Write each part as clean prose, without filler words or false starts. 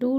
2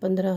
15